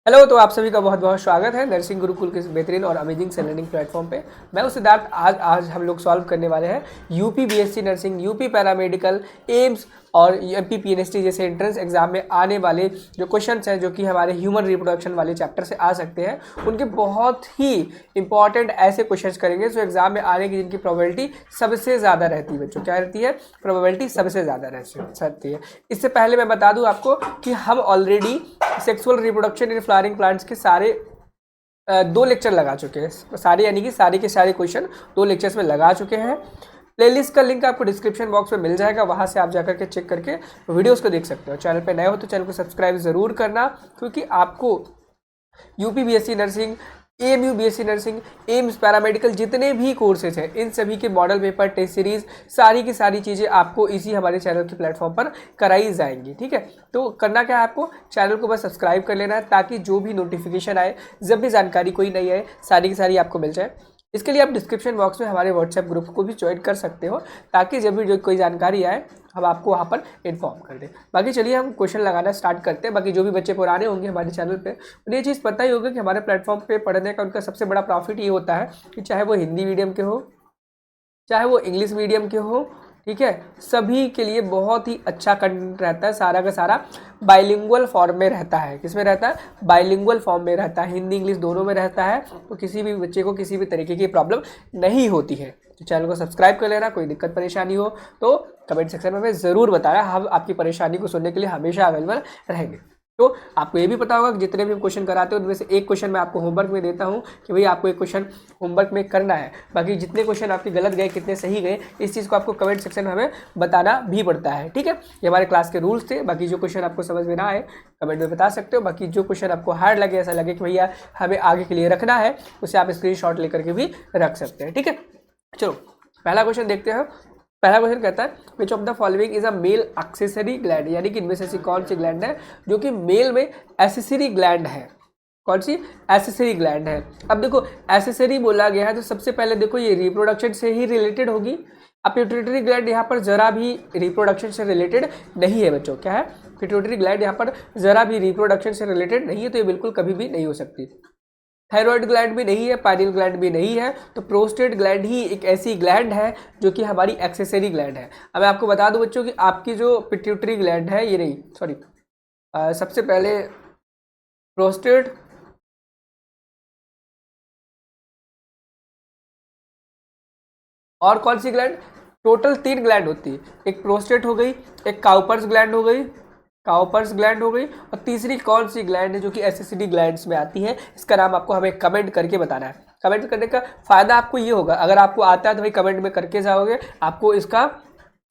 Hello, तो आप सभी का बहुत बहुत स्वागत है नर्सिंग गुरुकुल के इस बेहतरीन और अमेजिंग से लर्निंग प्लेटफॉर्म पे। मैं हूं सिद्धार्थ। आज हम लोग सॉल्व करने वाले हैं UP BSc nursing, UP paramedical, AIIMS और एमपी पीएनएसटी जैसे एंट्रेंस एग्जाम में आने वाले जो क्वेश्चंस हैं, जो कि हमारे ह्यूमन रिप्रोडक्शन वाले चैप्टर से आ सकते हैं, उनके बहुत ही इंपॉर्टेंट ऐसे क्वेश्चंस करेंगे जो एग्जाम में आने की जिनकी प्रोबेबिलिटी सबसे ज़्यादा रहती है। बच्चों, क्या रहती है? प्रोबेबिलिटी सबसे ज़्यादा रहती है। इससे पहले मैं बता दूँ आपको कि हम already sexual reproduction in flowering plants के सारे 2 लेक्चर लगा चुके हैं। सारे यानी कि सारे के सारे क्वेश्चन 2 लेक्चर्स में लगा चुके हैं। प्लेलिस्ट का लिंक आपको डिस्क्रिप्शन बॉक्स में मिल जाएगा, वहां से आप जाकर के चेक करके वीडियोस को देख सकते हो। चैनल पे नए हो तो चैनल को सब्सक्राइब जरूर करना, क्योंकि आपको UP BSc nursing, AMU BSc nursing, AIIMS paramedical जितने भी कोर्सेज हैं, इन सभी के मॉडल पेपर, टेस्ट सीरीज, सारी की सारी चीज़ें आपको इसी हमारे चैनल के प्लेटफॉर्म पर कराई जाएंगी। ठीक है, तो करना क्या है, आपको चैनल को बस सब्सक्राइब कर लेना है, ताकि जो भी नोटिफिकेशन आए, जब भी जानकारी कोई नई आए, सारी की सारी आपको मिल जाए। इसके लिए आप डिस्क्रिप्शन बॉक्स में हमारे व्हाट्सएप ग्रुप को भी ज्वाइन कर सकते हो, ताकि जब भी जो कोई जानकारी आए हम आपको वहाँ पर इन्फॉर्म कर दें। बाकी चलिए हम क्वेश्चन लगाना स्टार्ट करते हैं। बाकी जो भी बच्चे पुराने होंगे हमारे चैनल पे, उन्हें ये चीज़ पता ही होगा कि हमारे प्लेटफॉर्म पे पढ़ने का उनका सबसे बड़ा प्रॉफिट ये होता है कि चाहे वो हिंदी मीडियम के हो, चाहे वो इंग्लिश मीडियम के हो, ठीक है, सभी के लिए बहुत ही अच्छा कंटेंट रहता है। सारा का सारा बाइलिंगुअल फॉर्म में रहता है। किस में रहता है? बाइलिंगुअल फॉर्म में रहता है, हिंदी इंग्लिश दोनों में रहता है। तो किसी भी बच्चे को किसी भी तरीके की प्रॉब्लम नहीं होती है। तो चैनल को सब्सक्राइब कर लेना। कोई दिक्कत परेशानी हो तो कमेंट सेक्शन में हमें ज़रूर बताना, हम आपकी परेशानी को सुनने के लिए हमेशा अवेलेबल रहेंगे। तो आपको ये भी पता होगा कि जितने भी हम क्वेश्चन कराते हैं उनमें से एक क्वेश्चन मैं आपको होमवर्क में देता हूँ कि भाई आपको एक क्वेश्चन होमवर्क में करना है। बाकी जितने क्वेश्चन आपके गलत गए, कितने सही गए, इस चीज़ को आपको कमेंट सेक्शन में हमें बताना भी पड़ता है। ठीक है, ये हमारे क्लास के रूल्स थे। बाकी जो क्वेश्चन आपको समझ में ना आए कमेंट में बता सकते हो। बाकी जो क्वेश्चन आपको हार्ड लगे, ऐसा लगे कि भैया हमें आगे के लिए रखना है, उसे आप स्क्रीनशॉट लेकर के भी रख सकते हैं। ठीक है, चलो पहला क्वेश्चन देखते हैं। पहला क्वेश्चन कहता है which of the following is a male accessory gland, यानी कि इनमें से ऐसी कौन सी ग्लैंड है जो कि मेल में एक्सेसरी ग्लैंड है? कौन सी एक्सेसरी ग्लैंड है? अब देखो एक्सेसरी बोला गया है तो सबसे पहले देखो ये रिप्रोडक्शन से ही रिलेटेड होगी। अब पिट्यूटरी ग्लैंड यहाँ पर जरा भी रिप्रोडक्शन से रिलेटेड नहीं है बच्चों। क्या है? पिट्यूटरी ग्लैंड यहाँ पर जरा भी रिप्रोडक्शन से रिलेटेड नहीं है, तो ये बिल्कुल कभी भी नहीं हो सकती। थायराइड ग्लैंड भी नहीं है, पाइनियल ग्लैंड भी नहीं है, तो प्रोस्टेट ग्लैंड ही एक ऐसी ग्लैंड है जो कि हमारी एक्सेसरी ग्लैंड है। अब मैं आपको बता दूं बच्चों कि आपकी जो पिट्यूटरी ग्लैंड है, ये नहीं, सॉरी, सबसे पहले प्रोस्टेट, और कौन सी ग्लैंड? टोटल 3 ग्लैंड होती है। एक प्रोस्टेट हो गई, एक काउपर्स ग्लैंड हो गई, काउपर्स ग्लैंड हो गई, और तीसरी कौन सी ग्लैंड है जो कि एसएसडी ग्लैंड्स में आती है? इसका नाम आपको हमें कमेंट करके बताना है। कमेंट करने का फायदा आपको ये होगा, अगर आपको आता है तो भाई कमेंट में करके जाओगे, आपको इसका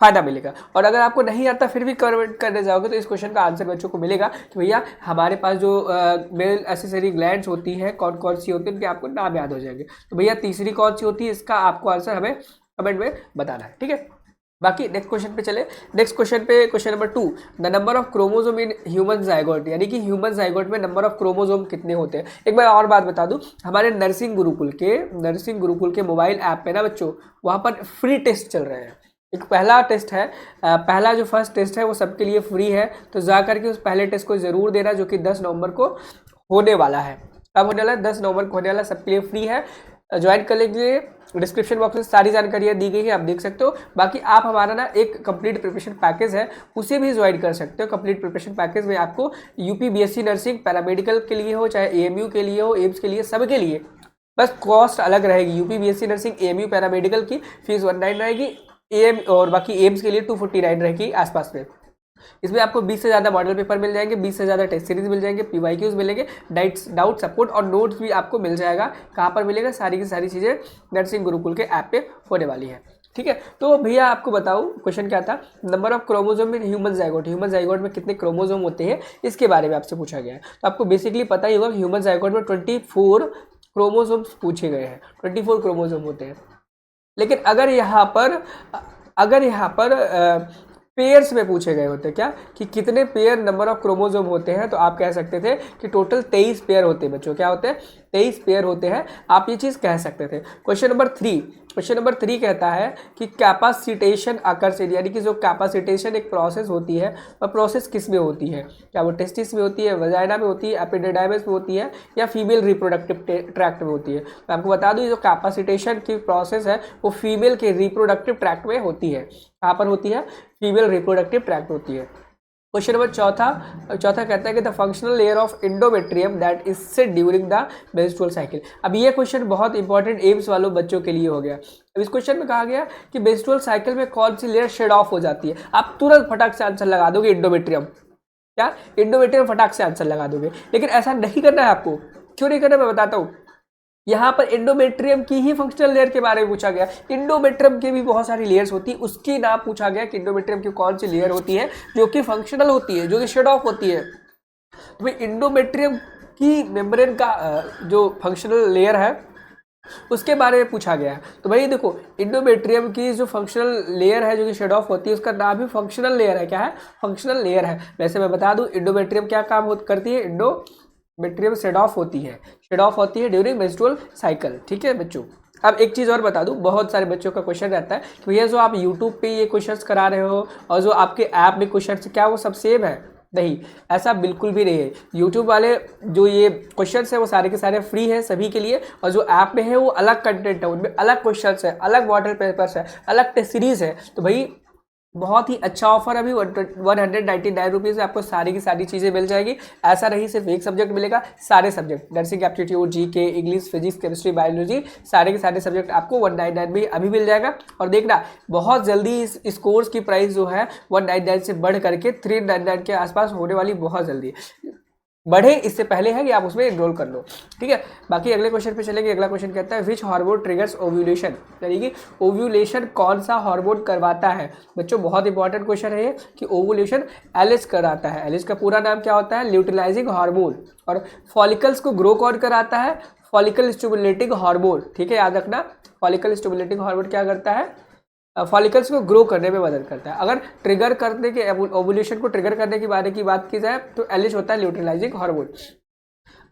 फायदा मिलेगा। और अगर आपको नहीं आता फिर भी कमेंट करने जाओगे तो इस क्वेश्चन का आंसर बच्चों को मिलेगा कि भैया हमारे पास जो मेल एसेसरी ग्लैंड्स होती हैं कौन कौन सी होती है, उनके आपको नाम याद हो जाएंगे। तो भैया तीसरी कौन सी होती है, इसका आपको आंसर हमें कमेंट में बताना है। ठीक है, बाकी नेक्स्ट क्वेश्चन पे चले। नेक्स्ट क्वेश्चन पे, question number 2, the number of chromosome in human zygote, यानी कि ह्यूमन जाइगोट में नंबर ऑफ क्रोमोसोम कितने होते हैं? एक बार और बात बता दूं, हमारे नर्सिंग गुरुकुल के मोबाइल ऐप पे ना बच्चों, वहाँ पर फ्री टेस्ट चल रहे हैं। एक पहला टेस्ट है, पहला जो फर्स्ट टेस्ट है वो सबके लिए फ्री है, तो जा करके उस पहले टेस्ट को जरूर देना, जो कि 10 नवंबर को होने वाला है। कब होने वाला है? 10 नवंबर को होने वाला, सबके लिए फ्री है। ज्वाइन करने के लिए डिस्क्रिप्शन बॉक्स में सारी जानकारियाँ दी गई है, आप देख सकते हो। बाकी आप हमारा ना एक कंप्लीट प्रिपरेशन पैकेज है, उसे भी ज्वाइन कर सकते हो। कंप्लीट प्रिपरेशन पैकेज में आपको यूपी बीएससी नर्सिंग, पैरामेडिकल के लिए हो, चाहे एएमयू के लिए हो, एम्स के लिए, सबके लिए बस कॉस्ट अलग रहेगी। UP BSc nursing, AMU paramedical की फीस 19 रहेगी, एम और बाकी एम्स के लिए 249 रहेगी आसपास में। इसमें आपको 20 से ज़्यादा मॉडल पेपर मिल जाएंगे, 20 से ज़्यादा टेस्ट सीरीज मिल जाएंगे, पीवाईक्यूज मिलेंगे, डाउट सपोर्ट और नोट्स भी आपको मिल जाएगा। कहाँ पर मिलेगा? सारी की सारी चीज़ें नर्सिंग गुरुकुल के ऐप पे होने वाली है। ठीक है, तो भैया आपको बताऊं क्वेश्चन क्या था, number of chromosome in human zygote में कितने क्रोमोसोम होते हैं, इसके बारे में आपसे पूछा गया है। तो आपको बेसिकली पता ही होगा कि ह्यूमन जाइगोट में 24 क्रोमोसोम्स पूछे गए हैं, 24 क्रोमोसोम होते हैं। लेकिन अगर यहाँ पर पेयर्स में पूछे गए होते, क्या कि कितने पेयर नंबर ऑफ क्रोमोसोम होते हैं, तो आप कह सकते थे कि टोटल 23 पेयर होते हैं बच्चों। क्या होते हैं? 23 पेयर होते हैं, आप ये चीज़ कह सकते थे। क्वेश्चन नंबर 3 कहता है कि कैपेसिटेशन अकर्स इन, यानी कि जो कैपेसिटेशन एक प्रोसेस होती है वह प्रोसेस किस में होती है, क्या वो टेस्टिस में होती है, वजाइना में होती है, एपिडिडाइमिस में होती है, या फीमेल रिप्रोडक्टिव ट्रैक्ट में होती है। मैं आपको बता दूं जो कैपेसिटेशन की प्रोसेस है वो फीमेल के रिप्रोडक्टिव ट्रैक्ट में होती है। कहाँ पर होती है? फीमेल रिप्रोडक्टिव ट्रैक्ट होती है। क्वेश्चन नंबर चौथा कहता है कि the functional layer of endometrium that is seat during the menstrual cycle. अब ये क्वेश्चन बहुत इंपॉर्टेंट एम्स वालों बच्चों के लिए हो गया। अब इस क्वेश्चन में कहा गया कि मेंस्ट्रुअल साइकिल में कौन सी लेयर शेड ऑफ हो जाती है। आप तुरंत फटाक से आंसर लगा दोगे एंडोमेट्रियम, क्या एंडोमेट्रियम फटाक से आंसर लगा दोगे, लेकिन ऐसा नहीं करना है आपको। क्यों नहीं करना मैं बताता हूँ। यहाँ पर एंडोमेट्रियम की ही फंक्शनल लेयर के बारे में पूछा गया। एंडोमेट्रियम की भी बहुत सारी लेयर्स होती है, उसकी नाम पूछा गया कि एंडोमेट्रियम की कौन सी लेयर होती है जो कि फंक्शनल होती है, जो कि शेड ऑफ होती है। तो भाई एंडोमेट्रियम की मेम्ब्रेन का जो फंक्शनल लेयर है उसके बारे में पूछा गया है। तो भाई देखो एंडोमेट्रियम की जो फंक्शनल लेयर है जो कि शेड ऑफ होती है उसका नाम भी फंक्शनल लेयर है। क्या है? फंक्शनल लेयर है। वैसे मैं बता दूं एंडोमेट्रियम क्या काम करती है, एंडोमेट्रियम शेड ऑफ होती है ड्यूरिंग मेंस्ट्रुअल साइकिल। ठीक है बच्चों। अब एक चीज़ और बता दूं, बहुत सारे बच्चों का क्वेश्चन रहता है कि भैया जो आप यूट्यूब पे ये क्वेश्चंस करा रहे हो और जो आपके ऐप में क्वेश्चंस क्या वो सब सेम है? नहीं, ऐसा बिल्कुल भी नहीं है। यूट्यूब वाले जो ये क्वेश्चंस है वो सारे के सारे फ्री है सभी के लिए, और जो ऐप में है वो अलग कंटेंट है, उनमें अलग क्वेश्चंस है, अलग मॉडल पेपर्स है, अलग टेस्ट सीरीज है। तो भाई बहुत ही अच्छा ऑफर, अभी 199 रुपीज़ में आपको सारी की सारी चीज़ें मिल जाएगी। ऐसा नहीं सिर्फ एक सब्जेक्ट मिलेगा, सारे subject nursing aptitude, GK, English, physics, chemistry, biology, सारे के सारे सब्जेक्ट आपको 199 में अभी मिल जाएगा। और देखना बहुत जल्दी इस कोर्स की प्राइस जो है 199 से बढ़ करके 399 के आसपास होने वाली, बहुत जल्दी बढ़े, इससे पहले है कि आप उसमें एनरोल कर लो। ठीक है। बाकी अगले क्वेश्चन पे चलेंगे। अगला क्वेश्चन कहता है विच हार्मोन ट्रिगर्स ओव्यूलेशन, यानी कि ओव्यूलेशन कौन सा हार्मोन करवाता है। बच्चों बहुत इंपॉर्टेंट क्वेश्चन है ये कि ओव्यूलेशन एलिस कराता है। एलिस का पूरा नाम क्या होता है? ल्यूटिलाइजिंग हार्मोन। और फॉलिकल्स को ग्रो कौन कराता है? Follicle stimulating hormone. ठीक है, याद रखना फॉलिकल स्टिमुलेटिंग हार्मोन क्या करता है? फॉलिकल्स को ग्रो करने में मदद करता है। अगर ट्रिगर करने के ओव्यूलेशन को ट्रिगर करने के बारे की बात की जाए तो एलिस होता है ल्यूटिलाइजिंग हार्मोन।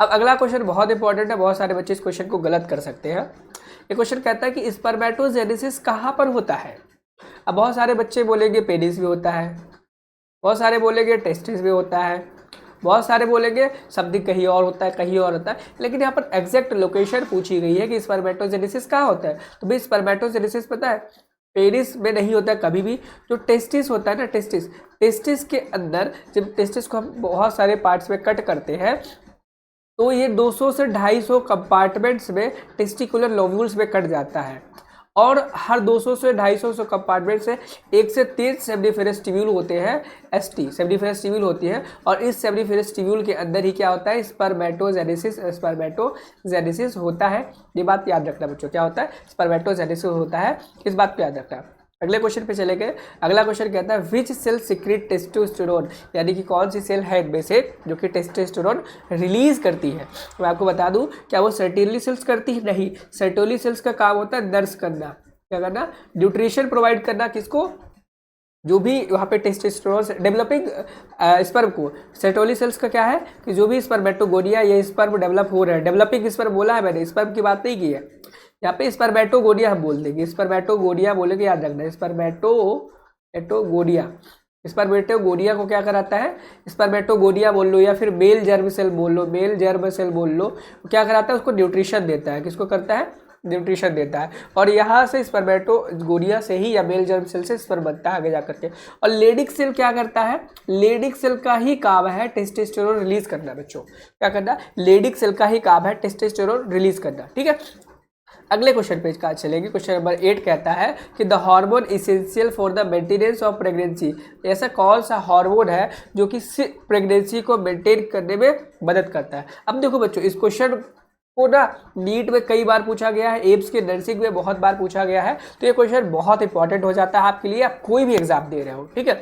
अब अगला क्वेश्चन बहुत इंपॉर्टेंट है, बहुत सारे बच्चे इस क्वेश्चन को गलत कर सकते हैं। ये क्वेश्चन कहता है कि स्पर्मेटोजेनेसिस कहाँ पर होता है। अब बहुत सारे बच्चे बोलेंगे पेनिस में होता है, बहुत सारे बोलेंगे टेस्टिस में होता है, बहुत सारे बोलेंगे समथिंग कहीं और होता है, कहीं और होता है, लेकिन यहाँ पर एग्जैक्ट लोकेशन पूछी गई है कि स्पर्मेटोजेनेसिस कहाँ होता है। तो भाई स्पर्मेटोजेनेसिस पता है पेनिस में नहीं होता है कभी भी। जो टेस्टिस होता है ना, टेस्टिस के अंदर जब टेस्टिस को हम बहुत सारे पार्ट्स में कट करते हैं तो ये 200 से 250 कंपार्टमेंट्स में टेस्टिकुलर लोब्यूल्स में कट जाता है, और हर 200 से 250 कंपार्टमेंट से 1 से 3 सेमनीफेरस ट्यूब्यूल होते हैं, एसटी सेमनीफेरस ट्यूब्यूल होती है। और इस सेमनीफेरस ट्यूब्यूल के अंदर ही क्या होता है? स्पर्मेटोजेनेसिस होता है। ये बात याद रखना बच्चों, क्या होता है? स्पर्मेटोजेनेसिस होता है, इस बात को याद रखना। अगले क्वेश्चन पे चले गए। अगला क्वेश्चन कहता है विच सेल सिक्रीट टेस्टोस्टेरोन, यानी कि कौन सी सेल है इनमें से जो कि टेस्टोस्टेरोन रिलीज करती है। मैं आपको बता दूं क्या वो सर्टेली सेल्स करती है? नहीं, सर्टेली सेल्स का काम होता है नर्स करना, क्या करना? न्यूट्रिशन प्रोवाइड करना। किसको? जो भी वहाँ पे टेस्टोस्टेरोन डेवलपिंग स्पर्म को। सर्टोली सेल्स का क्या है कि जो भी स्पर्मेटोगोनिया ये स्पर्म डेवलप हो रहे हैं, डेवलपिंग स्पर्म बोला है मैंने, स्पर्म की बात नहीं की है। यहाँ पे स्पर्मेटोगोनिया हम बोल देंगे, स्पर्मेटोगोनिया बोलेंगे, याद रखना स्पर्मेटोगोनिया को क्या कराता है? स्पर्मेटोगोनिया बोल लो या फिर मेल जर्म सेल बोल लो, क्या कराता है? उसको न्यूट्रिशन देता है। किसको करता है? न्यूट्रिशन देता है। और यहाँ से स्पर्मेटोगोनिया से ही या मेल जर्म सेल से स्पर्म बनता है आगे जाकर के। और लेडिक सेल क्या करता है? लेडिक सेल का ही काम है टेस्टोस्टेरोन रिलीज करना बच्चों। क्या करना? लेडिक सेल का ही काम है टेस्टोस्टेरोन रिलीज करना। ठीक है। अगले क्वेश्चन पे का चलेंगे। क्वेश्चन नंबर 8 कहता है कि the hormone essential for the maintenance of pregnancy, ऐसा कौन सा हार्मोन है जो कि प्रेगनेंसी को मेंटेन करने में मदद करता है। अब देखो बच्चों इस क्वेश्चन को ना नीट में कई बार पूछा गया है, एम्स के नर्सिंग में बहुत बार पूछा गया है, तो ये क्वेश्चन बहुत इंपॉर्टेंट हो जाता है आपके लिए, आप कोई भी एग्जाम दे रहे हो। ठीक है।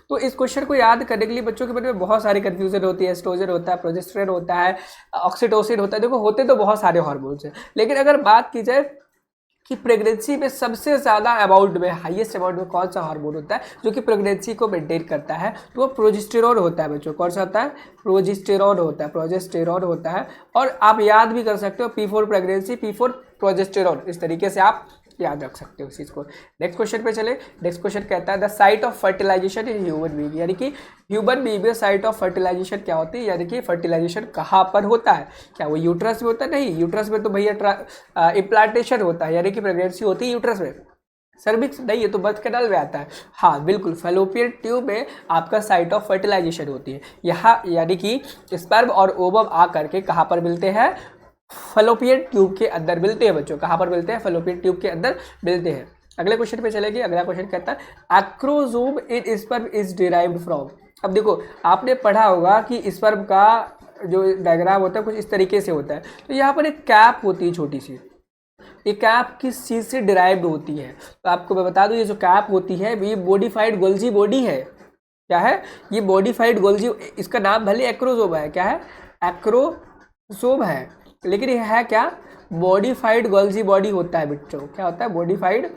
तो इस क्वेश्चन को याद करने के लिए बच्चों के मन में बहुत सारी कंफ्यूजन होती है। एस्ट्रोजन होता है, प्रोजेस्टेरोन होता है, ऑक्सीटोसिन होता है। देखो होते तो बहुत सारे हार्मोन्स हैं, लेकिन अगर बात की जाए कि प्रेगनेंसी में सबसे ज़्यादा अमाउंट में, हाईएस्ट अमाउंट में कौन सा हार्मोन होता है जो कि प्रेगनेंसी को मेंटेन करता है, तो वो प्रोजेस्टेरॉन होता है बच्चों। कौन सा होता है? प्रोजेस्टेरॉन होता है, प्रोजेस्टेरॉन होता है। और आप याद भी कर सकते हो P4 प्रेगनेंसी, P4 प्रोजेस्टेरॉन, इस तरीके से आप याद रख सकते हो इस चीज़ को। नेक्स्ट क्वेश्चन पे चले। नेक्स्ट क्वेश्चन कहता है the site of fertilisation in human being, यानी कि ह्यूमन बीइंग में साइट ऑफ फर्टिलाइजेशन क्या होती है, यानी कि फर्टिलाइजेशन कहाँ पर होता है? क्या वो यूट्रस में होता है? नहीं, यूट्रस में तो भैया इम्प्लांटेशन होता है, यानी कि प्रेगनेंसी होती है यूट्रस में। सर्विक्स नहीं है तो बर्थ कैनाल में आता है। हाँ बिल्कुल, फैलोपियन ट्यूब में आपका साइट ऑफ फर्टिलाइजेशन होती है। यहाँ यानी कि स्पर्म और ओवम आ करके कहाँ पर मिलते हैं? फैलोपियन ट्यूब के अंदर मिलते हैं बच्चों। कहाँ पर मिलते हैं? फैलोपियन ट्यूब के अंदर मिलते हैं। अगले क्वेश्चन पे चलेंगे। अगला क्वेश्चन कहता है acrosome in sperm is derived from. अब देखो, आपने पढ़ा होगा कि स्पर्म का जो डायग्राम होता है कुछ इस तरीके से होता है। तो यहाँ पर एक कैप होती है छोटी सी। ये कैप किस चीज़ से डिराइव्ड होती है? तो आपको मैं बता दूं, ये जो कैप होती है ये मॉडिफाइड गोल्जी बॉडी है। क्या है? ये मॉडिफाइड गोल्जी, इसका नाम भले एक्रोसोम है। क्या है? एक्रोसोम है, लेकिन ये है क्या? मॉडिफाइड गोल्जी बॉडी होता है बच्चों। क्या होता है? मॉडिफाइड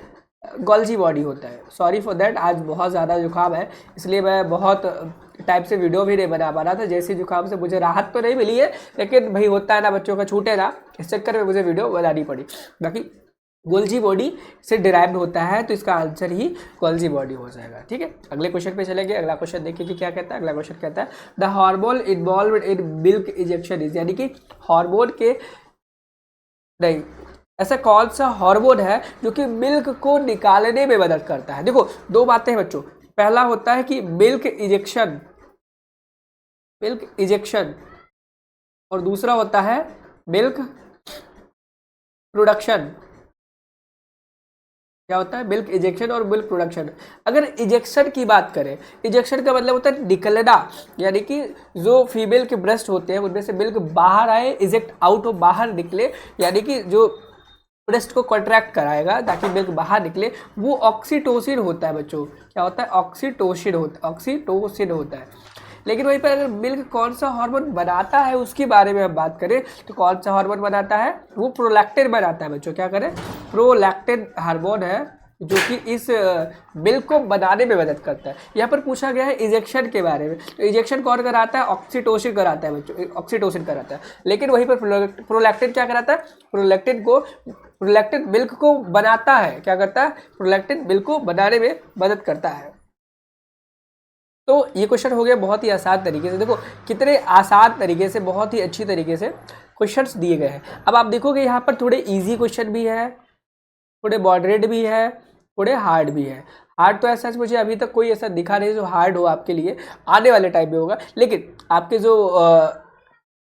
गोल्जी बॉडी होता है। सॉरी फॉर दैट, आज बहुत ज़्यादा जुकाम है इसलिए मैं बहुत टाइप से वीडियो भी नहीं बना पा रहा था। जैसे जुकाम से मुझे राहत तो नहीं मिली है, लेकिन भाई होता है ना, बच्चों का छूटे ना, इस चक्कर में मुझे वीडियो बनानी पड़ी। बाकी गोल्जी बॉडी से डिराइव्ड होता है, तो इसका आंसर ही गोल्जी बॉडी हो जाएगा। ठीक है, अगले क्वेश्चन पे चलेंगे। अगला क्वेश्चन देखिए कि क्या कहता है। अगला क्वेश्चन कहता है the hormone involve in milk injection is, यानी कि हार्मोन के नहीं, ऐसा कौन सा हार्मोन है जो कि मिल्क को निकालने में मदद करता है? देखो, दो बातें हैं बच्चों। पहला होता है कि मिल्क इंजेक्शन, और दूसरा होता है मिल्क प्रोडक्शन। क्या होता है? मिल्क इंजेक्शन और मिल्क प्रोडक्शन। अगर इंजेक्शन की बात करें, इंजेक्शन का मतलब होता है निकलना, यानी कि जो फीमेल के ब्रेस्ट होते हैं उनमें से मिल्क बाहर आए, इजेक्ट आउट हो, बाहर निकले, यानी कि जो ब्रेस्ट को कॉन्ट्रैक्ट कराएगा ताकि मिल्क बाहर निकले, वो ऑक्सीटोसिन होता है बच्चों। क्या होता है? ऑक्सीटोसिन होता है। लेकिन वहीं पर अगर मिल्क कौन सा हार्मोन बनाता है उसके बारे में हम बात करें तो कौन सा हार्मोन बनाता है? वो प्रोलैक्टिन बनाता है बच्चों। क्या करें? प्रोलैक्टिन हार्मोन है जो कि इस मिल्क को बनाने में मदद करता है। यहाँ पर पूछा गया है इंजेक्शन के बारे में, तो इंजेक्शन कौन कराता है? ऑक्सीटोसिन कराता है बच्चों, ऑक्सीटोसिन कराता है। लेकिन वहीं पर प्रोलैक्टिन क्या कराता है? प्रोलैक्टिन मिल्क को बनाता है। क्या करता है? प्रोलैक्टिन मिल्क को बनाने में मदद करता है। तो ये क्वेश्चन हो गया बहुत ही आसान तरीके से। देखो कितने आसान तरीके से, बहुत ही अच्छी तरीके से क्वेश्चंस दिए गए हैं। अब आप देखोगे यहाँ पर थोड़े इजी क्वेश्चन भी है, थोड़े मॉडरेट भी है, थोड़े हार्ड भी है। हार्ड तो ऐसा मुझे अभी तक कोई ऐसा दिखा नहीं जो हार्ड हो आपके लिए, आने वाले टाइम में होगा। लेकिन आपके जो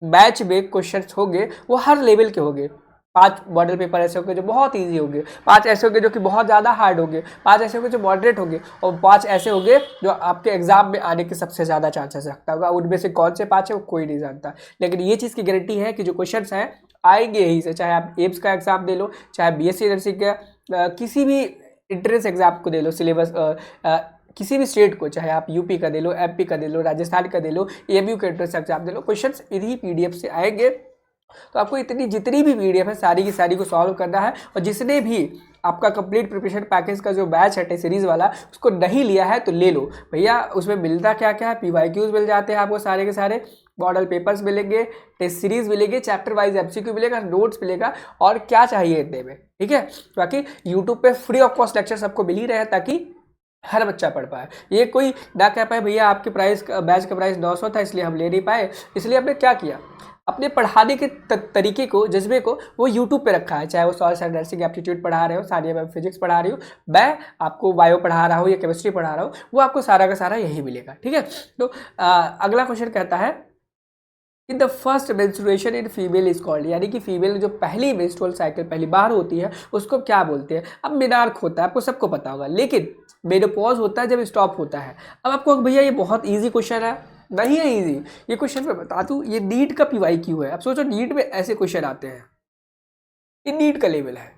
बैच में क्वेश्चंस होंगे वो हर लेवल के होंगे। 5 मॉडल पेपर ऐसे होंगे जो बहुत इजी होंगे, 5 ऐसे होंगे जो कि बहुत ज़्यादा हार्ड होंगे, 5 ऐसे होंगे जो मॉडरेट होंगे, और 5 ऐसे होंगे जो आपके एग्जाम में आने के सबसे ज़्यादा चांसेस रखता होगा। उनमें से कौन से 5 है वो कोई नहीं जानता, लेकिन ये चीज़ की गारंटी है कि जो क्वेश्चन हैं आएंगे यहीं से। चाहे आप एम्स का एग्जाम दे लो, चाहे BSc नर्सिंग का किसी भी एंट्रेंस एग्जाम को दे लो, सिलेबस किसी भी स्टेट को, चाहे आप यूपी का दे लो, MP का दे लो, राजस्थान का दे लो, AMU का एंट्रेंस एग्जाम दे लो, क्वेश्चंस इन्हीं PDF से आएंगे। तो आपको जितनी भी PDF है सारी की सारी को सॉल्व करना है। और जिसने भी आपका कंप्लीट प्रिपरेशन पैकेज का जो बैच है टेस्ट सीरीज़ वाला, उसको नहीं लिया है तो ले लो भैया। उसमें मिलता क्या क्या है? PYQs मिल जाते हैं आपको सारे के सारे, मॉडल पेपर्स मिलेंगे, टेस्ट सीरीज मिलेगी, चैप्टर वाइज MCQ मिलेगा, नोट्स मिलेगा, और क्या चाहिए इतने में। ठीक है, बाकी यूट्यूब पे फ्री ऑफ कॉस्ट लेक्चर सबको मिल ही रहे हैं ताकि हर बच्चा पढ़ पाए। ये कोई ना कह पाए भैया आपके बैच का प्राइस 900 था इसलिए हम ले नहीं पाए। इसलिए हमने क्या किया, अपने पढ़ाने के तरीके को, जज्बे को वो यूट्यूब पे रखा है। चाहे वो सॉइल साइंस नर्सिंग एप्टीट्यूड पढ़ा रहे हो, सानिया मैम फिजिक्स पढ़ा रही हो, मैं आपको बायो पढ़ा रहा हूँ या केमिस्ट्री पढ़ा रहा हूँ, वो आपको सारा का सारा यही मिलेगा। ठीक है, तो अगला क्वेश्चन कहता है in the first menstruation in female is called, यानी कि फीमेल जो पहली मेंस्ट्रुअल साइकिल पहली बार होती है उसको क्या बोलते हैं? अब मेनार्क होता है, आपको सबको पता होगा, लेकिन मेनोपॉज होता है जब स्टॉप होता है। अब आपको भैया ये बहुत ईजी क्वेश्चन है, नहीं है ईजी ये क्वेश्चन, मैं बता दूं ये नीट का PYQ है। अब सोचो नीट में ऐसे क्वेश्चन आते हैं, ये नीट का लेवल है।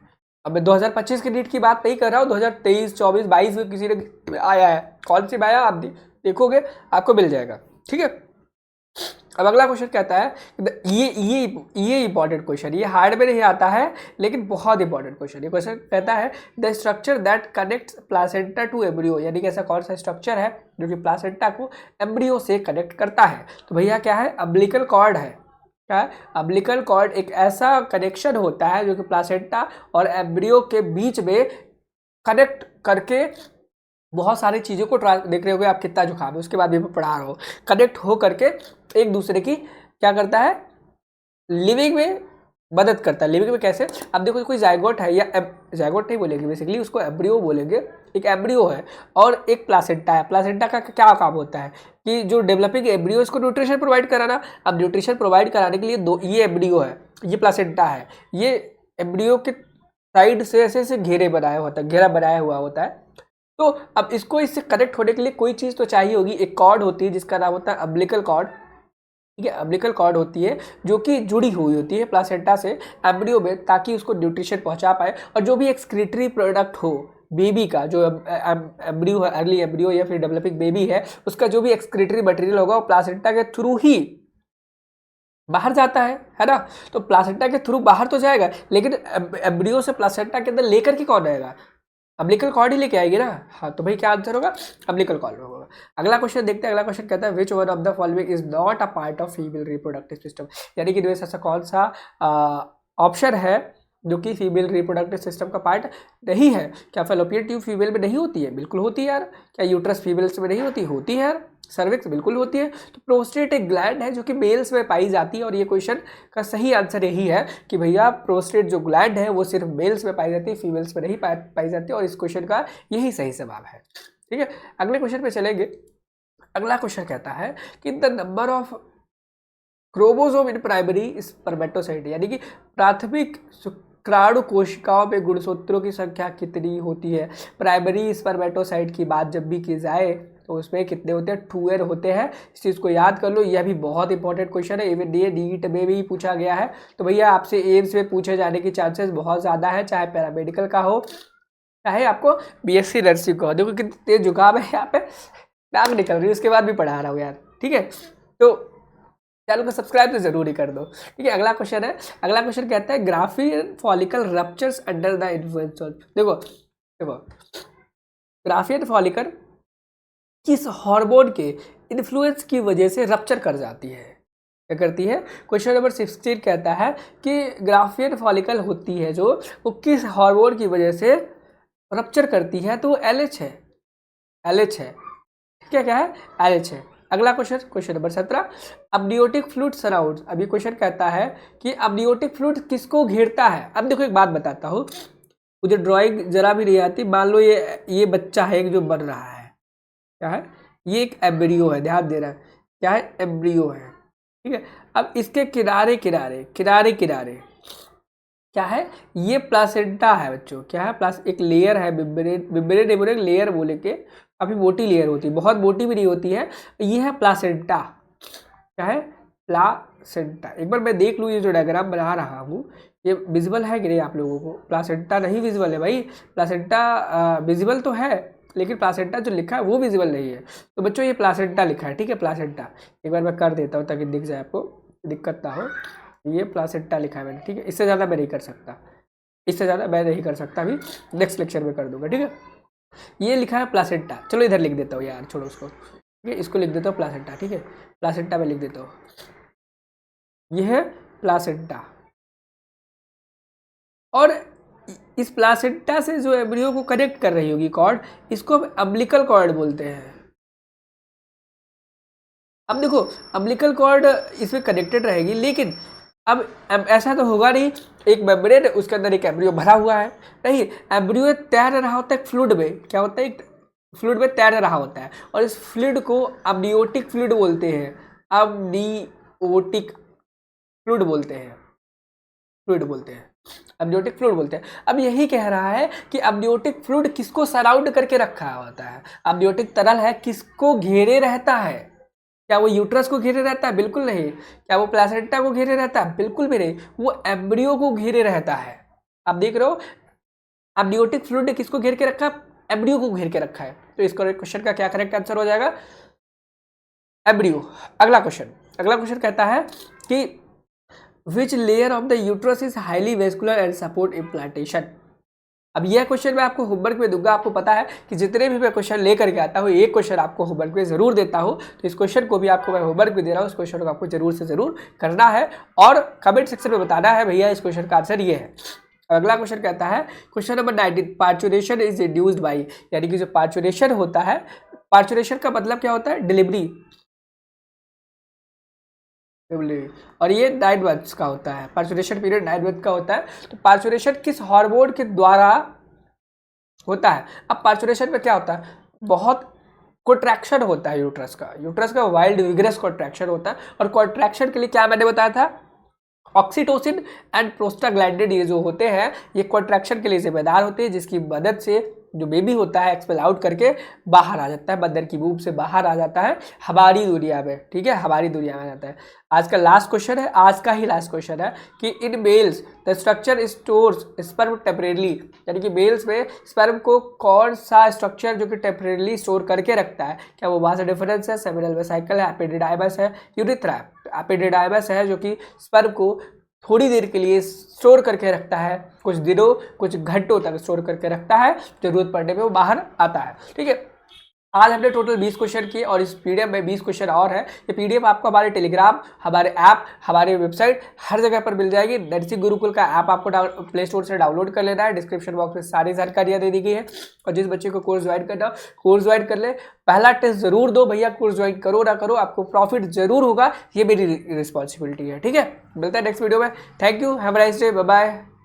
अब मैं 2025 के नीट की बात नहीं कर रहा हूँ, 2023, 24, 22 में किसी ने आया है, कौन सी में आया आप देखोगे आपको मिल जाएगा। ठीक है, अब अगला क्वेश्चन कहता है, ये इंपॉर्टेंट क्वेश्चन, ये हार्ड में नहीं आता है लेकिन बहुत इंपॉर्टेंट क्वेश्चन। ये क्वेश्चन कहता है the structure that connects placenta to embryo, यानी कि ऐसा कौन सा स्ट्रक्चर है जो कि प्लासेंटा को एम्ब्रियो से कनेक्ट करता है। तो भैया क्या है, अम्बिलिकल कॉर्ड है। क्या है, अम्बिलिकल कॉर्ड एक ऐसा कनेक्शन होता है जो कि प्लासेंटा और एम्ब्रियो के बीच में कनेक्ट करके बहुत सारी चीज़ों को देख रहे होगे आप, कितना जुकाम है उसके बाद भी मैं पढ़ा रहा हूँ, कनेक्ट हो करके एक दूसरे की क्या करता है, लिविंग में मदद करता है। लिविंग में कैसे, अब देखो कोई जायगोट है, या जायगोट नहीं बोलेंगे बेसिकली, उसको एम्ब्रियो बोलेंगे। एक एम्ब्रियो है और एक प्लासेंटा है। प्लासेंटा का क्या काम होता है कि जो डेवलपिंग एम्ब्रियो इसको न्यूट्रिशन प्रोवाइड कराना। अब न्यूट्रिशन प्रोवाइड कराने के लिए ये एम्ब्रियो है, ये प्लासेंटा है, ये एम्ब्रियो के साइड से ऐसे ऐसे घेरे बनाया होता है, घेरा बनाया हुआ होता है। तो अब इसको इससे कनेक्ट होने के लिए कोई चीज़ तो चाहिए होगी। एक कॉर्ड होती है जिसका नाम होता है अम्बिलिकल कॉर्ड। ठीक है, अम्बिलिकल कॉर्ड होती है जो कि जुड़ी हुई होती है प्लासेंटा से एम्ब्रियो में, ताकि उसको न्यूट्रिशन पहुंचा पाए। और जो भी एक्सक्रीटरी प्रोडक्ट हो बेबी का, जो एम्ब्रियो है, अर्ली एम्ब्रियो या फिर डेवलपिंग बेबी है, उसका जो भी एक्सक्रीटरी मटेरियल होगा वो प्लासेंटा के थ्रू ही बाहर जाता है ना। तो प्लासेंटा के थ्रू बाहर तो जाएगा, लेकिन एम्ब्रियो से प्लासेंटा के अंदर लेकर के कौन आएगा, अम्बिलिकल कॉर्ड ही लेके आएगी ना। हाँ, तो भाई क्या आंसर होगा, अम्बिलिकल कॉर्ड होगा। अगला क्वेश्चन देखते हैं। अगला क्वेश्चन कहता है which one of the following is not a part of female reproductive system, यानी कि ऐसा कौन सा ऑप्शन है जो कि फीमेल रिप्रोडक्टिव सिस्टम का पार्ट नहीं है। क्या फैलोपियन ट्यूब फीमेल में नहीं होती है, बिल्कुल होती है यार। क्या यूट्रस फीमेल्स में नहीं होती, होती है यार। सर्विक्स बिल्कुल होती है। तो प्रोस्टेट एक ग्लैंड है जो कि मेल्स में पाई जाती है, और ये क्वेश्चन का सही आंसर यही है कि भैया प्रोस्टेट जो ग्लैंड है वो सिर्फ मेल्स में पाई जाती है, फीमेल्स में नहीं पाई जाती है, और इस क्वेश्चन का यही सही जवाब है। ठीक है, अगले क्वेश्चन पे चलेंगे। अगला क्वेश्चन कहता है कि the number of chromosome in primary spermatocyte, यानी कि प्राथमिक शुक्राणु कोशिकाओं में गुणसूत्रों की संख्या कितनी होती है। प्राइमरी स्पर्मेटोसाइट की बात जब भी की जाए तो उसमें कितने होते हैं, 2n होते हैं। इस चीज़ को याद कर लो, यह भी बहुत इंपॉर्टेंट क्वेश्चन है। इवन ये नीट में भी पूछा गया है। तो भैया आपसे एम्स में पूछे जाने की चांसेस बहुत ज़्यादा है, चाहे पैरामेडिकल का हो चाहे आपको बीएससी नर्सिंग का हो। देखो कितनी तेज जुकाम है, यहाँ पे नाक निकल रही है, उसके बाद भी पढ़ा रहा हूँ यार। ठीक है, तो चैनल को सब्सक्राइब तो जरूर ही कर दो। ठीक है, अगला क्वेश्चन है। अगला क्वेश्चन कहता है Graafian follicle ruptures under the influence of, देखो ग्राफियन फॉलिकल किस हार्मोन के इन्फ्लुएंस की वजह से रप्चर कर जाती है, क्या करती है। क्वेश्चन नंबर 16 कहता है कि ग्राफियन फॉलिकल होती है जो, वो किस हार्मोन की वजह से रप्चर करती है। तो LH है, LH है। क्या है, LH है। अगला question, question number 17, amniotic fluid surround. अभी क्वेश्चन कहता है कि अम्नियोटिक फ्लूइड किसको घेरता है। अब देखो एक बात बताता हूँ, मुझे ड्राइंग जरा भी नहीं आती। मान लो ये बच्चा है जो बन रहा है, क्या है, ये एक एम्ब्रियो है, ध्यान देना, क्या है, एम्ब्रियो है। ठीक है, अब इसके किनारे किनारे किनारे किनारे क्या है, ये प्लासेंटा है बच्चों। क्या है, एक लेयर है, मेम्ब्रेन लेयर बोले के, काफ़ी मोटी लेयर होती है, बहुत मोटी भी नहीं होती है। ये है प्लासेंटा। क्या है, प्लासेंटा। एक बार मैं देख लूँ ये जो डायग्राम बना रहा हूँ ये विजिबल है कि नहीं आप लोगों को। प्लासेंटा नहीं विजिबल है भाई, प्लासेंटा विजिबल तो है लेकिन प्लासेंटा जो लिखा है वो विजिबल नहीं है। तो बच्चों ये प्लासेंटा लिखा है, ठीक है, प्लासेंटा। एक बार मैं कर देता हूँ ताकि दिख जाए, आपको दिक्कत ना हो। ये प्लासेंटा लिखा है मैंने, ठीक है। इससे ज़्यादा मैं नहीं कर सकता, इससे ज़्यादा मैं नहीं कर सकता, अभी नेक्स्ट लेक्चर में कर दूंगा, ठीक है। ये लिखा है प्लासेंटा, चलो इधर लिख देता हूँ यार, छोड़ो उसको, ठीक है, इसको लिख देता हूँ प्लासेंटा, ठीक है, प्लासेंटा में लिख देता हूँ, ये है प्लासेंटा। और इस प्लासेंटा से जो एम्ब्रियो को कनेक्ट कर रही होगी कॉर्ड, इसको हम अम्बिलिकल कॉर्ड बोलते हैं। अब देखो अम्बिलिकल कॉर्ड इसमें कनेक्टेड रहेगी, लेकिन अब ऐसा तो होगा नहीं, एक मेम्ब्रेन है उसके अंदर एक एम्ब्रियो भरा हुआ है, नहीं, एम्ब्रियो तैर रहा होता है फ्लूइड में, क्या होता है, एक फ्लूइड में तैर रहा होता है, और इस फ्लूइड को अम्नियोटिक फ्लूइड बोलते हैं, अम्नियोटिक फ्लूइड बोलते हैं, फ्लूइड बोलते हैं, अम्नियोटिक फ्लूइड बोलते हैं। अब यही कह रहा है कि अम्नियोटिक फ्लूइड किसको सराउंड करके रखा होता है, अम्नियोटिक तरल है किसको घेरे रहता है। क्या वो यूट्रस को घेरे रहता है, बिल्कुल नहीं। क्या वो प्लासेंटा को घेरे रहता है, बिल्कुल भी नहीं, वो एम्ब्रियो को घेरे रहता है। आप देख रहे हो अम्नियोटिक फ्लूइड ने किसको घेर के रखा है, एम्ब्रियो को घेर के रखा है। तो इस क्वेश्चन का क्या करेक्ट आंसर हो जाएगा, एम्ब्रियो। अगला क्वेश्चन, अगला क्वेश्चन कहता है कि which layer of the uterus is highly vascular and support implantation. अब यह क्वेश्चन मैं आपको होमवर्क में दूंगा। आपको पता है कि जितने भी मैं क्वेश्चन लेकर के आता हूँ एक क्वेश्चन आपको होमवर्क में जरूर देता हूँ, तो इस क्वेश्चन को भी आपको मैं होमवर्क में दे रहा हूँ। इस क्वेश्चन को आपको जरूर से जरूर करना है और कमेंट सेक्शन में बताना है भैया इस क्वेश्चन का आंसर ये है। अगला क्वेश्चन कहता है question number 19, parturition is induced by, यानी कि जो पार्चुरेशन होता है, पार्चुरेशन का मतलब क्या होता है? डिलीवरी, और ये 9 मंथ्स का होता है। पार्चुरेशन पीरियड 9 मंथ का होता है। तो पार्चुरेशन किस हार्मोन के द्वारा होता है? अब पार्चुरेशन में क्या होता है? बहुत कॉन्ट्रैक्शन होता है यूट्रस का वाइल्ड विग्रस कॉन्ट्रैक्शन होता है। और कॉन्ट्रैक्शन के लिए क्या मैंने बताया था? ऑक्सीटोसिन एंड प्रोस्टाग्लैंडिन ये जो होते हैं ये कॉन्ट्रैक्शन के लिए जिम्मेदार होते हैं, जिसकी मदद से जो बेबी होता है एक्सपेल आउट करके बाहर आ जाता है, बंदर की बूब से बाहर आ जाता है हमारी दुनिया में। ठीक है, हमारी दुनिया में आ जाता है। आज का लास्ट क्वेश्चन है, आज का ही लास्ट क्वेश्चन है कि in males the structure stores sperm temporarily, यानी कि मेल्स में स्पर्म को कौन सा स्ट्रक्चर जो कि टेम्परेरली स्टोर करके रखता है? क्या वो वास डिफरेंस है, सेमिनल वेसिकल है, एपिडिडाइमस है, यूरिथ्रा? एपिडिडाइमस है जो कि स्पर्म को थोड़ी देर के लिए स्टोर करके रखता है, कुछ दिनों कुछ घंटों तक स्टोर करके रखता है, जरूरत पड़ने पे वो बाहर आता है। ठीक है, आज हमने टोटल 20 क्वेश्चन किए और इस पीडीएफ में 20 क्वेश्चन और है। ये पीडीएफ आपको हमारे टेलीग्राम, हमारे ऐप, हमारे वेबसाइट हर जगह पर मिल जाएगी। नर्सिंग गुरुकुल का ऐप आपको प्ले स्टोर से डाउनलोड कर लेना है। डिस्क्रिप्शन बॉक्स में सारी जानकारियां दे दी गई है। और जिस बच्चे को कोर्स ज्वाइन करना, कोर्स ज्वाइन कर ले। पहला टेस्ट जरूर दो भैया, कोर्स ज्वाइन करो ना करो आपको प्रॉफिट जरूर होगा, ये मेरी रिस्पॉन्सिबिलिटी है। ठीक है, मिलता है नेक्स्ट वीडियो में। Thank you, have a nice day, bye bye.